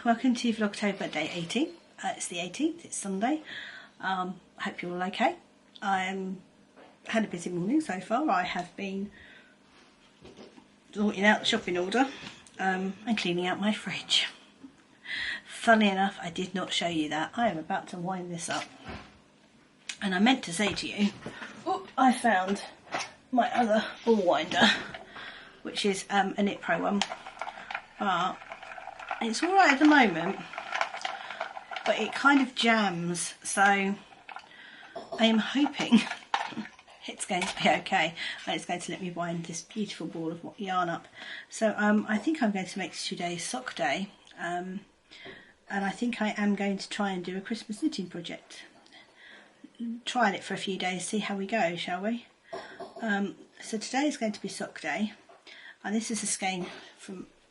welcome to Vlogtober day 18. It's the 18th, it's Sunday. I hope you're all okay. I had a busy morning so far. I have been sorting out the shopping order and cleaning out my fridge. Funnily enough, I did not show you that. I am about to wind this up. And I meant to say to you, oh, I found my other ball winder, which is a Knit Pro one. But it's alright at the moment, but it kind of jams, so I am hoping it's going to be okay and it's going to let me wind this beautiful ball of yarn up. So I think I'm going to make today's sock day, and I think I am going to try and do a Christmas knitting project. Try it for a few days, see how we go, shall we? So today is going to be sock day, and this is a skein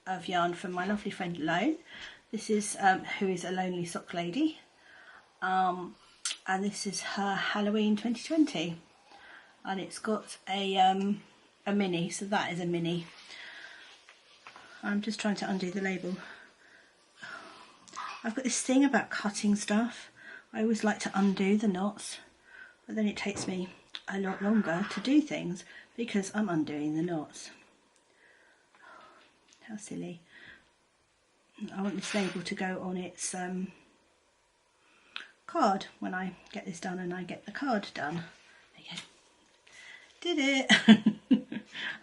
of yarn from my lovely friend Lone. This is who is a lonely sock lady, and this is her Halloween 2020, and it's got a mini, so that is a mini. I'm just trying to undo the label. I've got this thing about cutting stuff. I always like to undo the knots, but then it takes me a lot longer to do things because I'm undoing the knots. How silly. I want this label to go on its card when I get this done and I get the card done. There you go. Did it.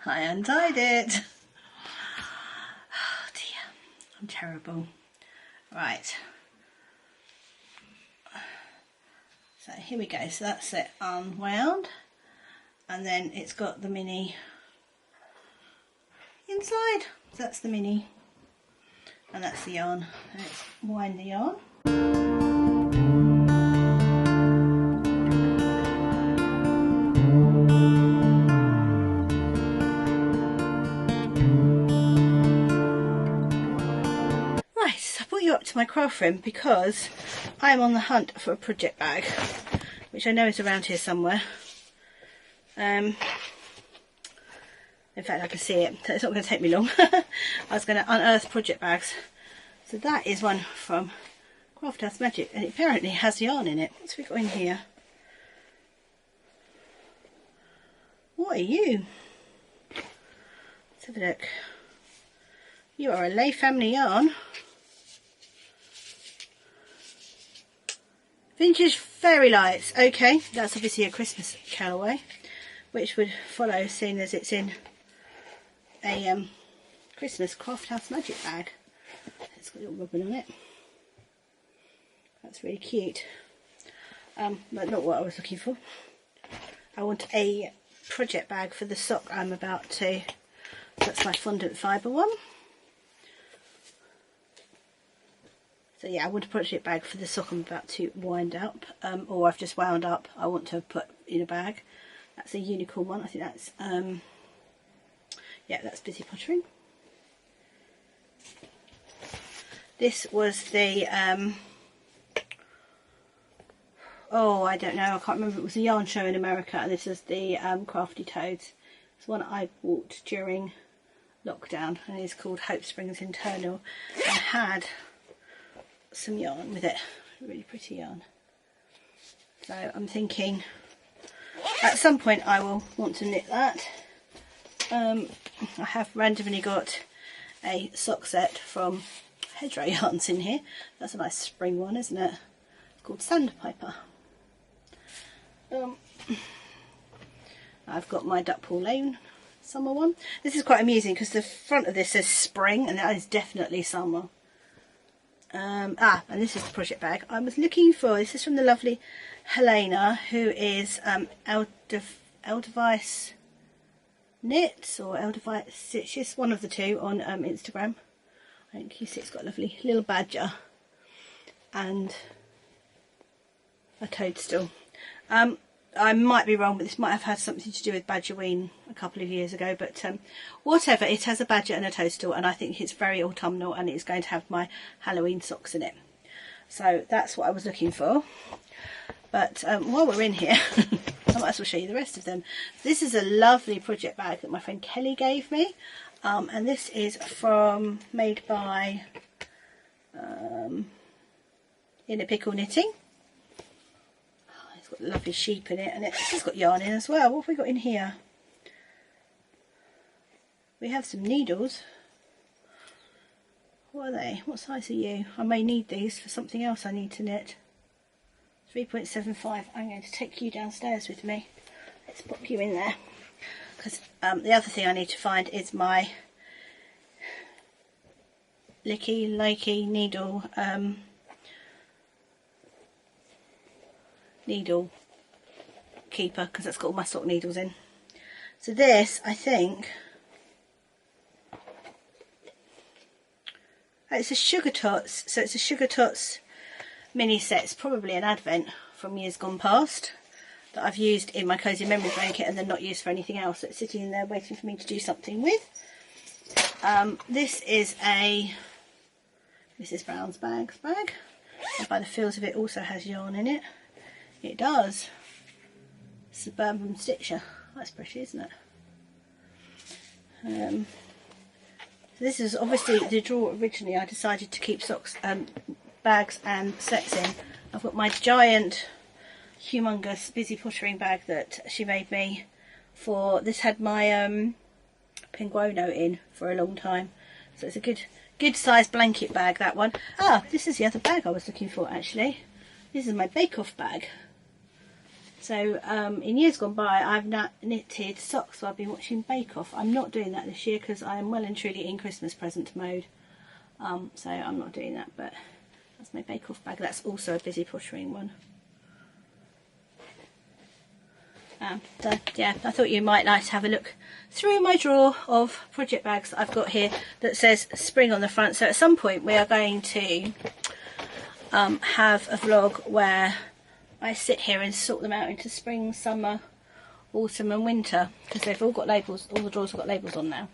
I untied it. Oh dear, I'm terrible. Right. So here we go. So that's it unwound, and then it's got the mini inside. So that's the mini, and that's the yarn. Let's wind the yarn. Right, so I brought you up to my craft room because I am on the hunt for a project bag, which I know is around here somewhere. In fact, I can see it, so it's not going to take me long. I was going to unearth project bags. So that is one from Craft House Magic, and it apparently has yarn in it. What's we got in here? What are you? Let's have a look. You are a Lay Family yarn. Vintage Fairy Lights. Okay, that's obviously a Christmas colourway, which would follow seeing as it's in a Christmas Craft House Magic bag. It's got a little ribbon on it. That's really cute. But not what I was looking for. I want a project bag for the sock I'm about to. That's my fondant fibre one. So yeah, I want a project bag for the sock I'm about to wind up, or I've just wound up. I want to put in a bag. That's a unicorn one. I think that's yeah, that's Busy Pottering. This was the oh, I don't know, I can't remember. It was a yarn show in America, and this is the Crafty Toads. It's one I bought during lockdown, and it's called Hope Springs Internal, and had some yarn with it, really pretty yarn. So I'm thinking at some point I will want to knit that. I have randomly got a sock set from Hedgerow Yarns in here. That's a nice spring one, isn't it? It's called Sandpiper. I've got my Duckpool Lane summer one. This is quite amusing because the front of this says spring, and that is definitely summer. And this is the project bag I was looking for. This is from the lovely Helena, who is Edelweiss Knits or Edelweiss Stitches, one of the two, on Instagram. I think you see it's got a lovely little badger and a toadstool. I might be wrong, but this might have had something to do with Badgerween a couple of years ago, but whatever, it has a badger and a toadstool, and I think it's very autumnal, and it's going to have my Halloween socks in it. So that's what I was looking for. But while we're in here, I might as well show you the rest of them. This is a lovely project bag that my friend Kelly gave me, and this is made by in a pickle knitting. Oh, it's got lovely sheep in it, and it's got yarn in as well. What have we got in here? We have some needles. What are they? What size are you? I may need these for something else I need to knit. 3.75. I'm going to take you downstairs with me. Let's pop you in there. Because the other thing I need to find is my licky likey needle needle keeper, because that's got all my sock needles in. So this, I think, it's a Sugar Tots, so it's a Sugar Tots mini set. It's probably an advent from years gone past that I've used in my Cozy Memories blanket and then not used for anything else. So it's sitting in there waiting for me to do something with. This is a Mrs. Brown's bag, and by the feels of it also has yarn in it. It does. Suburban Stitcher. That's pretty, isn't it? So this is obviously the drawer originally I decided to keep socks, bags and sets in. I've got my giant, humongous busy pottering bag that she made me for. This had my Pinguono in for a long time, so it's a good sized blanket bag, that one. Ah, this is the other bag I was looking for actually. This is my Bake Off bag. So in years gone by I've knitted socks, so I've been watching Bake Off. I'm not doing that this year because I am well and truly in Christmas present mode, so I'm not doing that, but that's my Bake Off bag. That's also a busy pottering one. So yeah, I thought you might like to have a look through my drawer of project bags that I've got here that says spring on the front. So at some point we are going to have a vlog where I sit here and sort them out into spring, summer, autumn and winter, because they've all got labels, all the drawers have got labels on now.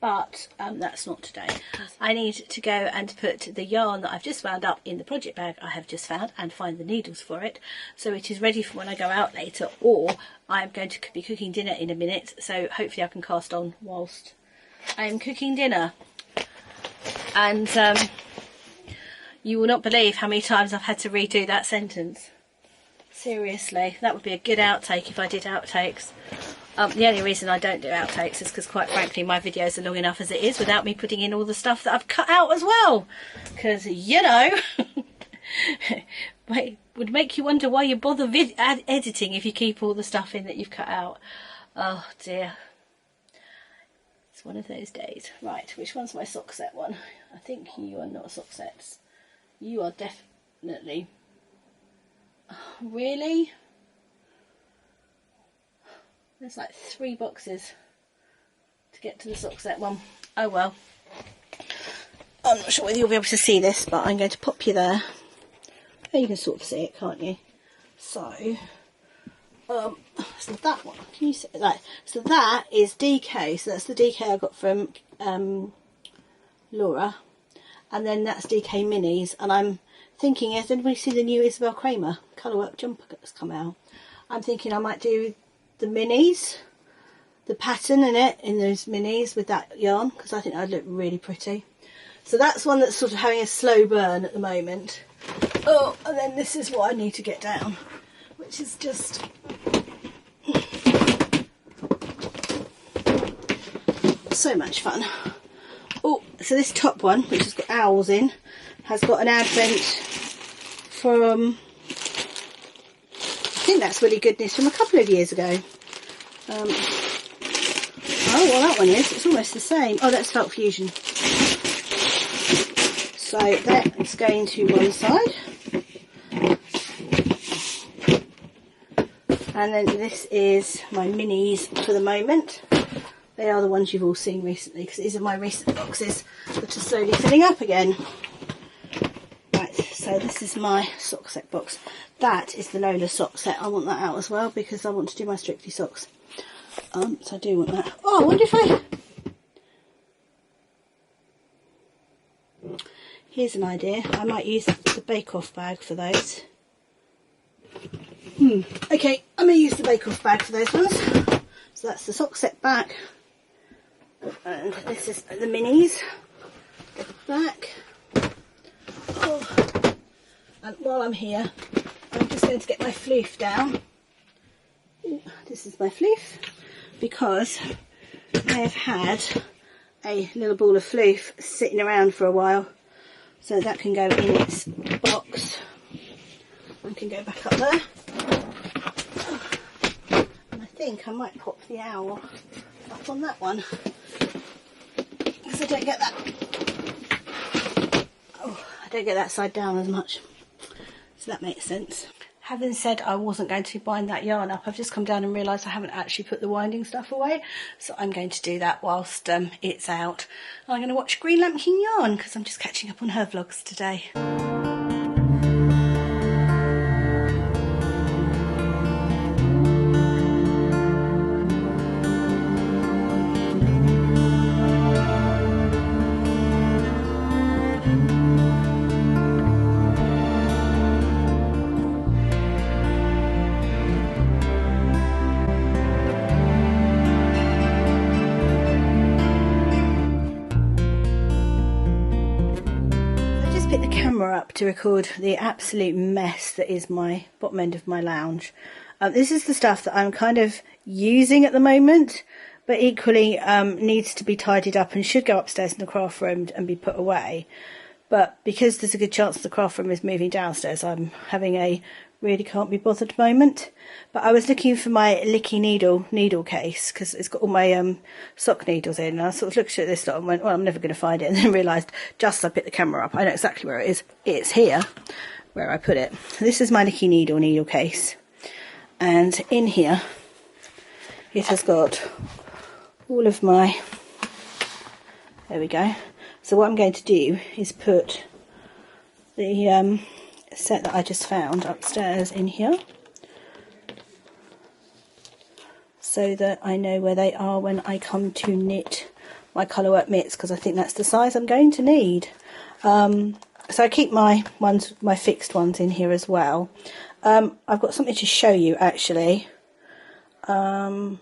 But that's not today. I need to go and put the yarn that I've just wound up in the project bag I have just found and find the needles for it, so it is ready for when I go out later, or I'm going to be cooking dinner in a minute, so hopefully I can cast on whilst I'm cooking dinner. And you will not believe how many times I've had to redo that sentence. Seriously, that would be a good outtake if I did outtakes. The only reason I don't do outtakes is because, quite frankly, my videos are long enough as it is without me putting in all the stuff that I've cut out as well. Because, you know, it would make you wonder why you bother editing if you keep all the stuff in that you've cut out. Oh dear. It's one of those days. Right, which one's my sock set one? I think you are not sock sets. You are definitely... Oh, really? There's like 3 boxes to get to the sock set one. Oh well. I'm not sure whether you'll be able to see this, but I'm going to pop you there. Oh, you can sort of see it, can't you? So, so that one, can you see that? So that is DK. So that's the DK I got from Laura, and then that's DK Minis. And I'm thinking, has anybody seen the new Isabel Kramer colourwork jumper that's come out? I'm thinking I might do the minis, the pattern in it, in those minis with that yarn, because I think that'd look really pretty. So that's one that's sort of having a slow burn at the moment. Oh, and then this is what I need to get down, which is just so much fun. Oh, so this top one, which has got owls in, has got an advent from, I think that's Really Goodness, from a couple of years ago. Oh, well that one is, it's almost the same. Oh, that's Felt Fusion. So that's going to one side. And then this is my minis for the moment. They are the ones you've all seen recently, because these are my recent boxes that are slowly filling up again. Right, so this is my sock set box. That is the Lola sock set. I want that out as well because I want to do my Strictly socks. So I do want that. Oh, I wonder if I... Here's an idea. I might use the Bake Off bag for those. Okay, I'm going to use the Bake Off bag for those ones. So that's the sock set back. And this is the minis. Back. Oh. And while I'm here, I'm just going to get my floof down. Ooh, this is my floof, because I have had a little ball of floof sitting around for a while, so that can go in its box. I can go back up there. And I think I might pop the owl up on that one, because I don't get that. Oh, I don't get that side down as much, so that makes sense. Having said I wasn't going to bind that yarn up, I've just come down and realised I haven't actually put the winding stuff away, so I'm going to do that whilst it's out. I'm going to watch Green Lampkin Yarn, because I'm just catching up on her vlogs today. Up to record the absolute mess that is my bottom end of my lounge. This is the stuff that I'm kind of using at the moment, but equally needs to be tidied up and should go upstairs in the craft room and be put away. But because there's a good chance the craft room is moving downstairs, I'm having a really can't be bothered moment. But I was looking for my Licky needle case, because it's got all my sock needles in, and I sort of looked at this lot and went, well, I'm never going to find it, and then realised just as I picked the camera up, I know exactly where it is. It's here where I put it. This is my Licky needle case, and in here it has got all of my, there we go. So what I'm going to do is put the set that I just found upstairs in here, so that I know where they are when I come to knit my colourwork mitts, because I think that's the size I'm going to need. So I keep my fixed ones in here as well. I've got something to show you actually. I'll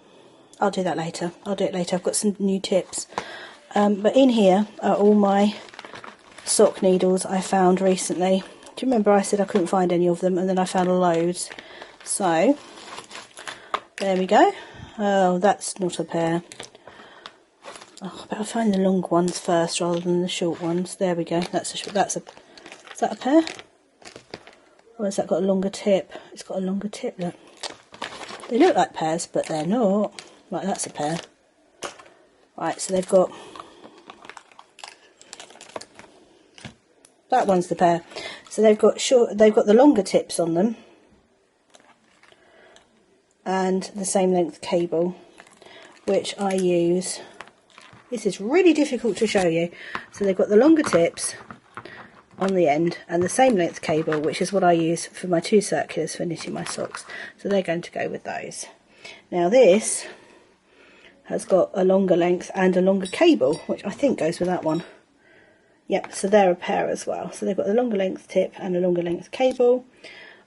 do that later. I'll do it later. I've got some new tips. But in here are all my sock needles I found recently. Do you remember I said I couldn't find any of them, and then I found loads? So there we go. Oh, that's not a pair. Oh, I better find the long ones first rather than the short ones. There we go. Is that a pair? Or has that got a longer tip? It's got a longer tip, look. They look like pairs, but they're not. Right, that's a pair. Right, so they've got, that one's the pair. So they've got the longer tips on them, and the same length cable, which I use. This is really difficult to show you. So they've got the longer tips on the end and the same length cable, which is what I use for my 2 circulars for knitting my socks. So they're going to go with those. Now this has got a longer length and a longer cable, which I think goes with that one. Yep, so they're a pair as well. So they've got the longer length tip and a longer length cable.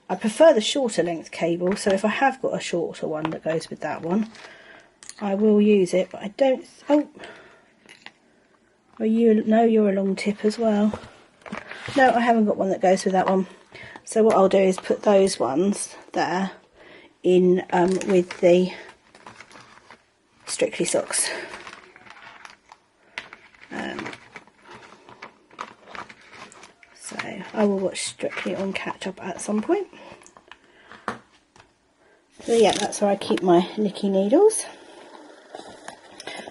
I prefer the shorter length cable, so if I have got a shorter one that goes with that one, I will use it, but I don't... Oh, you're a long tip as well. No, I haven't got one that goes with that one. So what I'll do is put those ones there in with the Strictly socks. So I will watch Strictly on catch up at some point. So yeah, that's where I keep my Licky needles.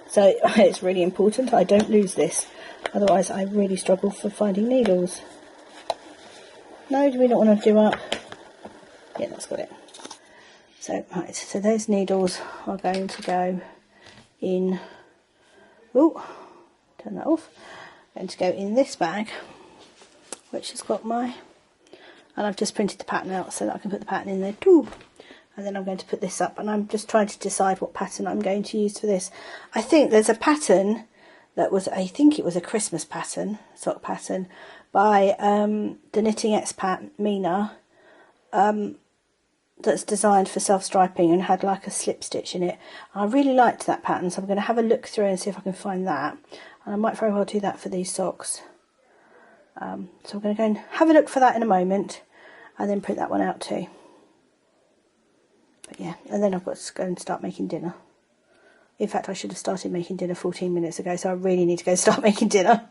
So it's really important I don't lose this, otherwise I really struggle for finding needles. No, do we not want to do up? Yeah, that's got it. So right, so those needles are going to go in. Oh, turn that off. Going to go in this bag, which has got my, and I've just printed the pattern out so that I can put the pattern in there too. And then I'm going to put this up, and I'm just trying to decide what pattern I'm going to use for this. I think there's a pattern that was, I think it was a Christmas pattern, sock pattern, by the Knitting Expat Mina, that's designed for self-striping and had like a slip stitch in it. I really liked that pattern, so I'm going to have a look through and see if I can find that. And I might very well do that for these socks. So I'm going to go and have a look for that in a moment, and then print that one out too. But yeah, and then I've got to go and start making dinner. In fact, I should have started making dinner 14 minutes ago, so I really need to go start making dinner.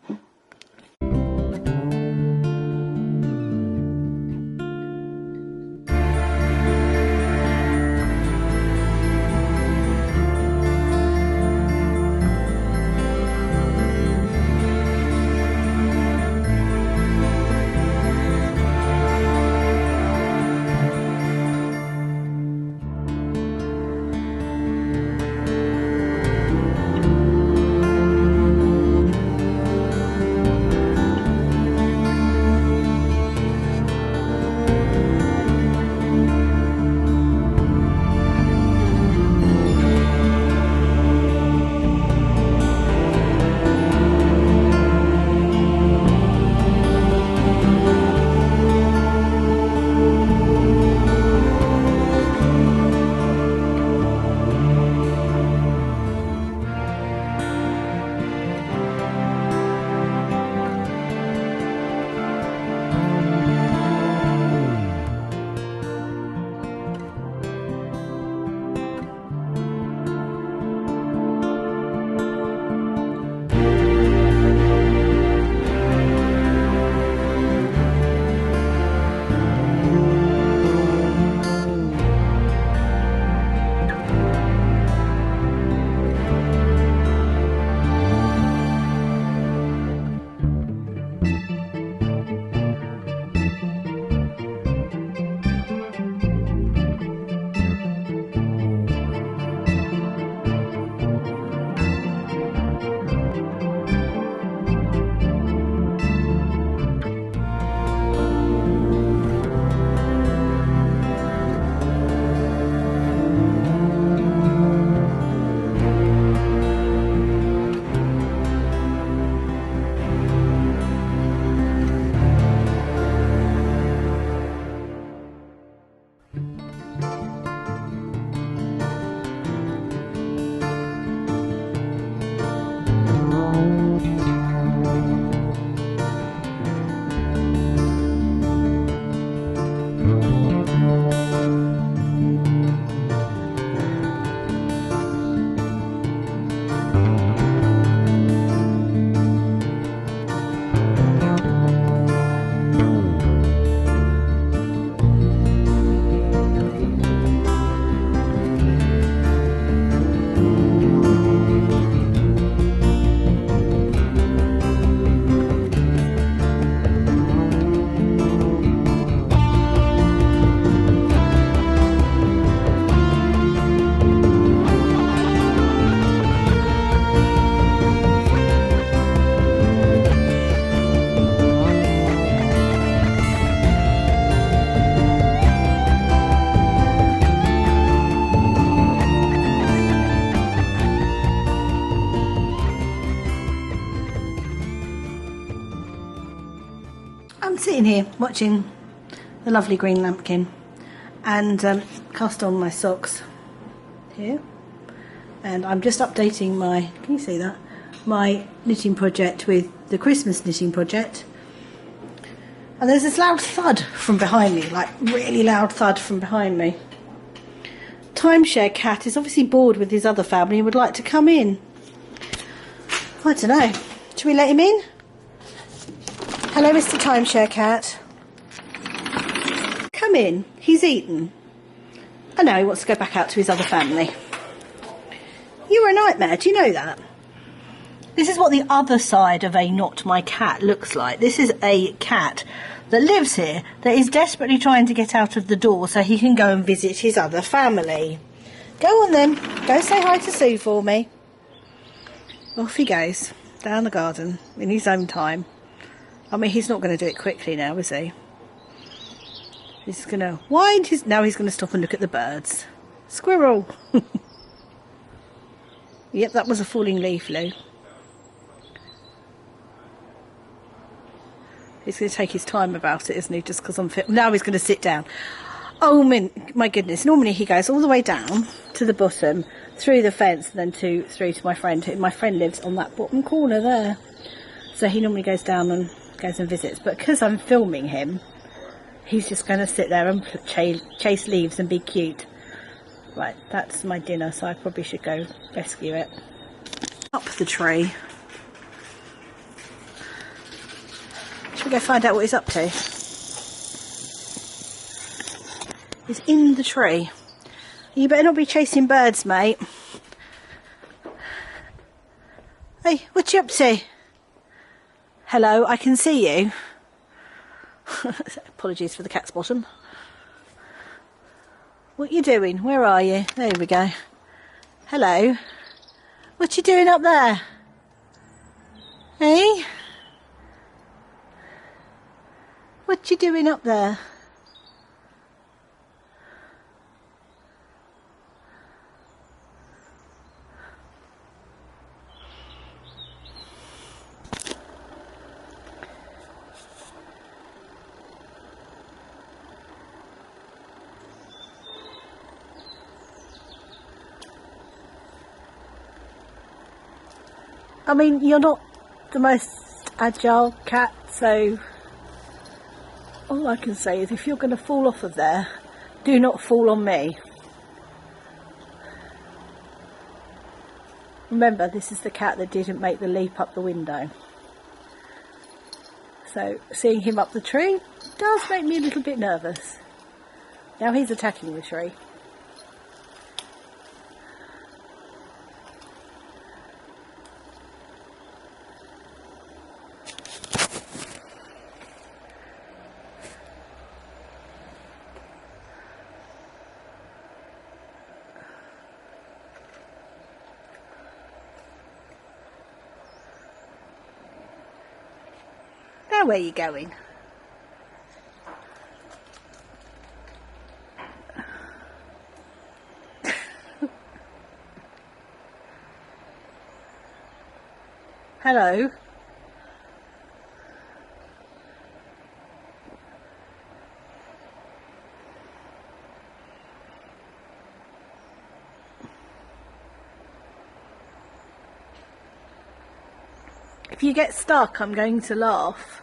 I'm sitting here watching the lovely green lambkin and cast on my socks here, and I'm just updating my, can you see that, my knitting project with the Christmas knitting project. And there's this loud thud from behind me, like really loud thud from behind me. Timeshare cat is obviously bored with his other family and would like to come in. I don't know, should we let him in? Hello, Mr. Timeshare cat. Come in, he's eaten. And now he wants to go back out to his other family. You're a nightmare, do you know that? This is what the other side of a not my cat looks like. This is a cat that lives here that is desperately trying to get out of the door so he can go and visit his other family. Go on then, go say hi to Sue for me. Off he goes, down the garden in his own time. I mean, he's not going to do it quickly now, is he? He's going to wind his... Now he's going to stop and look at the birds. Squirrel! Yep, that was a falling leaf, Lou. He's going to take his time about it, isn't he? Just because I'm fit. Now he's going to sit down. Oh, my goodness. Normally he goes all the way down to the bottom, through the fence, and then through to my friend. My friend lives on that bottom corner there. So he normally goes down and goes and visits, but because I'm filming him, he's just going to sit there and chase leaves and be cute. Right, that's my dinner, so I probably should go rescue it. Up the tree. Should we go find out what he's up to? He's in the tree. You better not be chasing birds, mate. Hey, what you up to? Hello, I can see you. Apologies for the cat's bottom. What you doing? Where are you? There we go. Hello. What you doing up there? Hey? What you doing up there? I mean, you're not the most agile cat, so all I can say is if you're going to fall off of there, do not fall on me. Remember, this is the cat that didn't make the leap up the window. So seeing him up the tree does make me a little bit nervous. Now he's attacking the tree. Where are you going? Hello. If you get stuck, I'm going to laugh.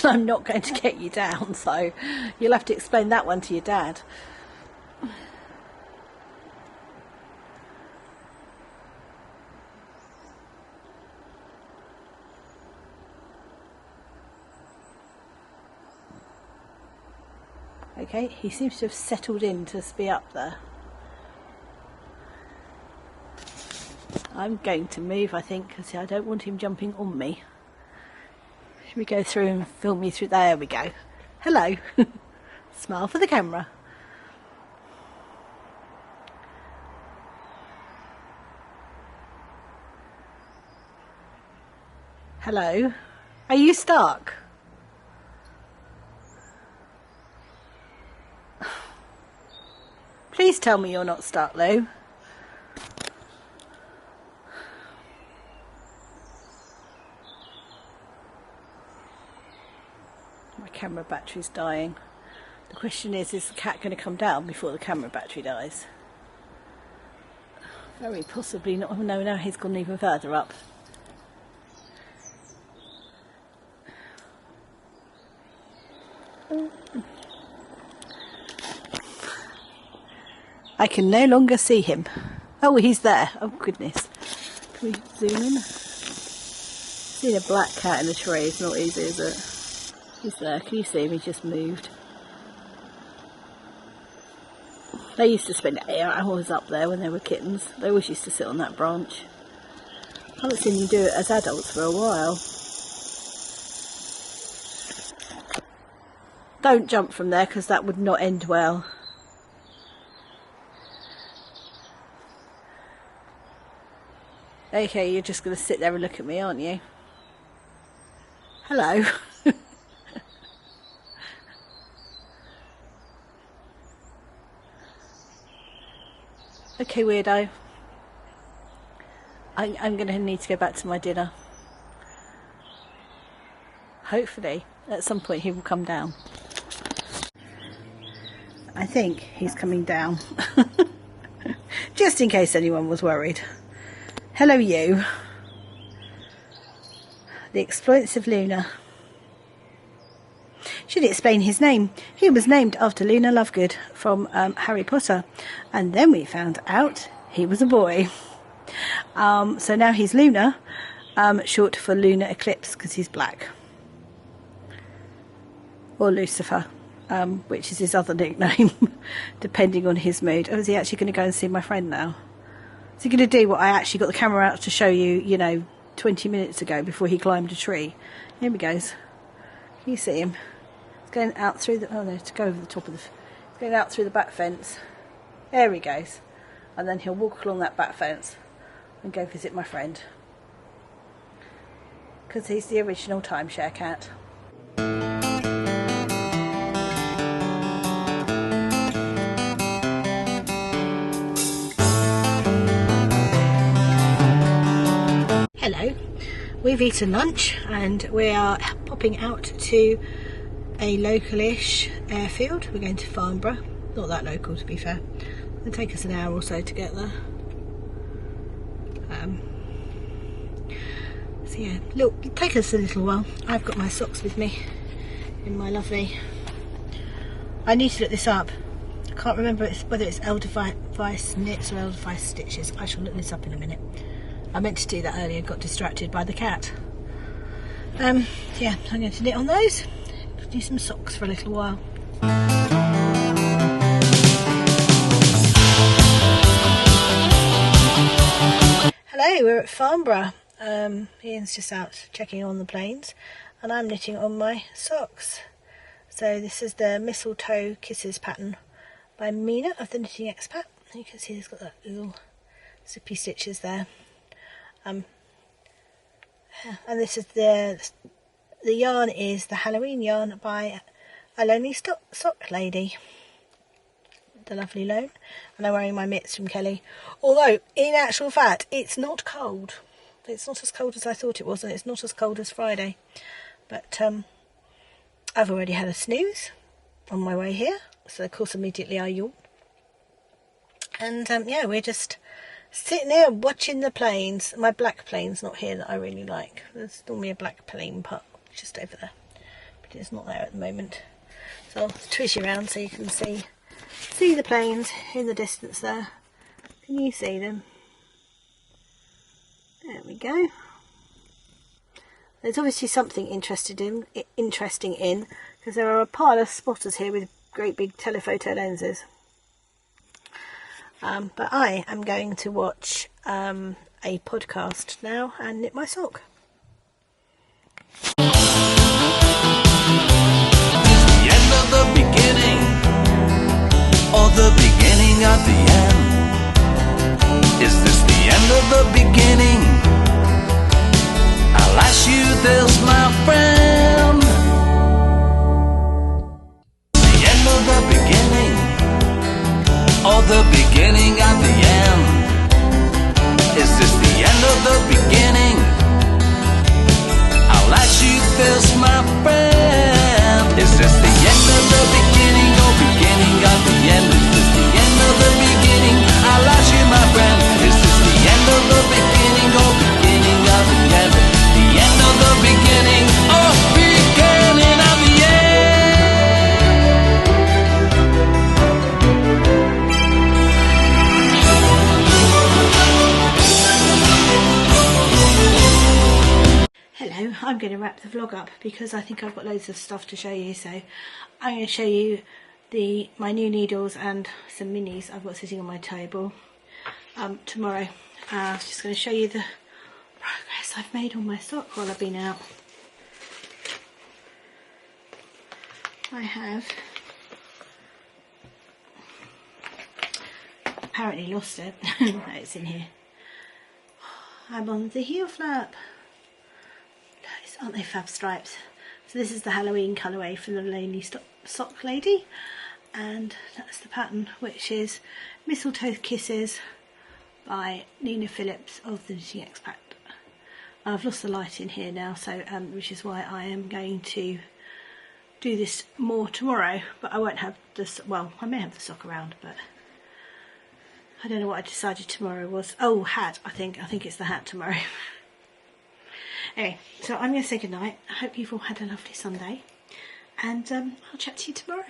I'm not going to get you down, so you'll have to explain that one to your dad. Okay, he seems to have settled in to be up there. I'm going to move, I think, because I don't want him jumping on me. Should we go through and film you through? There we go. Hello. Smile for the camera. Hello. Are you stuck? Please tell me you're not stuck, Lou. Camera battery's dying. The question is the cat going to come down before the camera battery dies? Very possibly not. Oh no, now he's gone even further up. I can no longer see him. Oh, he's there. Oh goodness. Can we zoom in? Seeing a black cat in the tree is not easy, is it? He's there. Can you see him? He's just moved. They used to spend hours up there when they were kittens. They always used to sit on that branch. I haven't seen them do it as adults for a while. Don't jump from there because that would not end well. Okay, you're just going to sit there and look at me, aren't you? Hello. Okay, weirdo. I'm going to need to go back to my dinner. Hopefully, at some point he will come down. I think he's coming down. Just in case anyone was worried. Hello, you. The Exploits of Luna. Should explain his name. He was named after Luna Lovegood from Harry Potter, and then we found out he was a boy. So now he's Luna, short for Lunar Eclipse because he's black. Or Lucifer, which is his other nickname, depending on his mood. Oh, is he actually going to go and see my friend now? Is he going to do what I actually got the camera out to show you, you know, 20 minutes ago before he climbed a tree? Here he goes. Can you see him? He's going out through the... Oh no, to go over the top of the... He's going out through the back fence. There he goes. And then he'll walk along that back fence and go visit my friend. Because he's the original timeshare cat. Hello, we've eaten lunch and we are popping out to a local-ish airfield. We're going to Farnborough, not that local to be fair. It'll take us an hour or so to get there. So yeah, look, it'll take us a little while. I've got my socks with me in my lovely... I need to look this up. I can't remember whether it's Edelweiss knits or Edelweiss stitches. I shall look this up in a minute. I meant to do that earlier, got distracted by the cat. Yeah, I'm going to knit on those. Do some socks for a little while. Hello, we're at Farnborough. Ian's just out checking on the planes and I'm knitting on my socks. So this is the Mistletoe Kisses pattern by Mina of the Knitting Expat. You can see it's got that little zippy stitches there. And this is the yarn is the Halloween yarn by A Lonely Sock Lady. The lovely Lone. And I'm wearing my mitts from Kelly. Although, in actual fact, it's not cold. It's not as cold as I thought it was, and it's not as cold as Friday. But I've already had a snooze on my way here. So, of course, immediately I yawn. And, yeah, we're just sitting here watching the planes. My black plane's not here that I really like. There's normally a black plane part just over there. But it's not there at the moment. So I'll twist you around so you can see the planes in the distance there. Can you see them? There we go. There's obviously something interesting in because there are a pile of spotters here with great big telephoto lenses. But I am going to watch a podcast now and knit my sock. The end of the beginning, or the beginning of the end? Is this the end of the beginning? I'll ask you this, my friend. The end of the beginning, or the beginning of the end? Is this the end of the beginning? I'll ask you this, my friend. Is this the end of the beginning or beginning of the end? Is this the end of the beginning? I'll ask you, my friend. Is this the end of the beginning or beginning of the end? The end of the beginning or beginning of the Hello, I'm going to wrap the vlog up because I think I've got loads of stuff to show you. So I'm going to show you my new needles and some minis I've got sitting on my table tomorrow. I'm just going to show you the progress I've made on my sock while I've been out. I have apparently lost it. No, it's in here. I'm on the heel flap. Aren't they fab stripes? So this is the Halloween colourway for the Lonely Sock Lady, and that's the pattern, which is Mistletoe Kisses by Nina Phillips of the Knitting Expat. I've lost the light in here now, so which is why I am going to do this more tomorrow, but I won't have this. Well, I may have the sock around, but I don't know what I decided tomorrow was. Oh, hat. I think it's the hat tomorrow. Anyway, so I'm going to say goodnight. I hope you've all had a lovely Sunday, and I'll chat to you tomorrow.